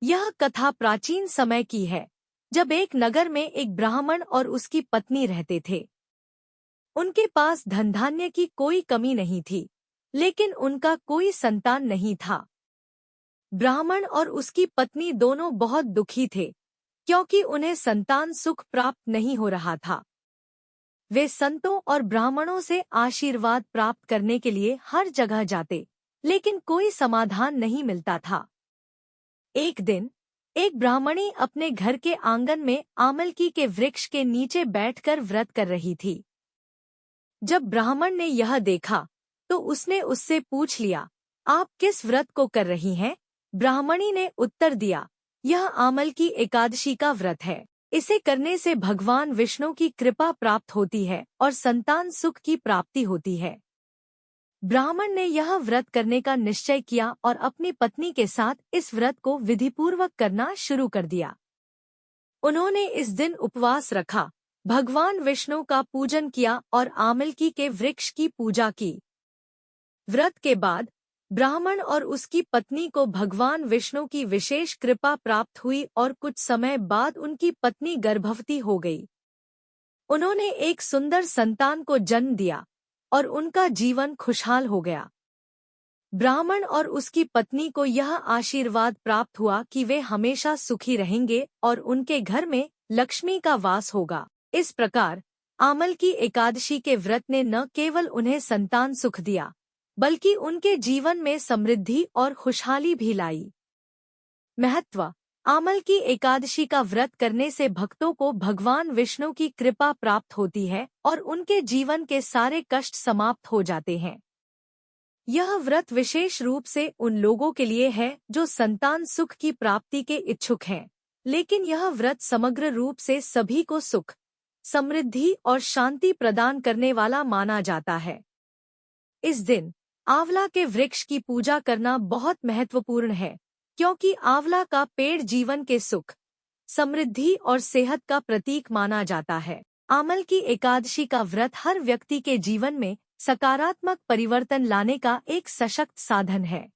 यह कथा प्राचीन समय की है, जब एक नगर में एक ब्राह्मण और उसकी पत्नी रहते थे। उनके पास धन धान्य की कोई कमी नहीं थी, लेकिन उनका कोई संतान नहीं था। ब्राह्मण और उसकी पत्नी दोनों बहुत दुखी थे, क्योंकि उन्हें संतान सुख प्राप्त नहीं हो रहा था। वे संतों और ब्राह्मणों से आशीर्वाद प्राप्त करने के लिए हर जगह जाते, लेकिन कोई समाधान नहीं मिलता था। एक दिन एक ब्राह्मणी अपने घर के आंगन में आमलकी के वृक्ष के नीचे बैठकर व्रत कर रही थी। जब ब्राह्मण ने यह देखा, तो उसने उससे पूछ लिया, आप किस व्रत को कर रही हैं? ब्राह्मणी ने उत्तर दिया, यह आमलकी एकादशी का व्रत है। इसे करने से भगवान विष्णु की कृपा प्राप्त होती है और संतान सुख की प्राप्ति होती है। ब्राह्मण ने यह व्रत करने का निश्चय किया और अपनी पत्नी के साथ इस व्रत को विधिपूर्वक करना शुरू कर दिया। उन्होंने इस दिन उपवास रखा, भगवान विष्णु का पूजन किया और आमलकी के वृक्ष की पूजा की। व्रत के बाद ब्राह्मण और उसकी पत्नी को भगवान विष्णु की विशेष कृपा प्राप्त हुई और कुछ समय बाद उनकी पत्नी गर्भवती हो गई। उन्होंने एक सुंदर संतान को जन्म दिया और उनका जीवन खुशहाल हो गया। ब्राह्मण और उसकी पत्नी को यह आशीर्वाद प्राप्त हुआ कि वे हमेशा सुखी रहेंगे और उनके घर में लक्ष्मी का वास होगा। इस प्रकार आमलकी एकादशी के व्रत ने न केवल उन्हें संतान सुख दिया, बल्कि उनके जीवन में समृद्धि और खुशहाली भी लाई। महत्व: आमलकी एकादशी का व्रत करने से भक्तों को भगवान विष्णु की कृपा प्राप्त होती है और उनके जीवन के सारे कष्ट समाप्त हो जाते हैं। यह व्रत विशेष रूप से उन लोगों के लिए है जो संतान सुख की प्राप्ति के इच्छुक हैं, लेकिन यह व्रत समग्र रूप से सभी को सुख, समृद्धि और शांति प्रदान करने वाला माना जाता है। इस दिन आंवला के वृक्ष की पूजा करना बहुत महत्वपूर्ण है, क्योंकि आंवला का पेड़ जीवन के सुख, समृद्धि और सेहत का प्रतीक माना जाता है। आमलकी एकादशी का व्रत हर व्यक्ति के जीवन में सकारात्मक परिवर्तन लाने का एक सशक्त साधन है।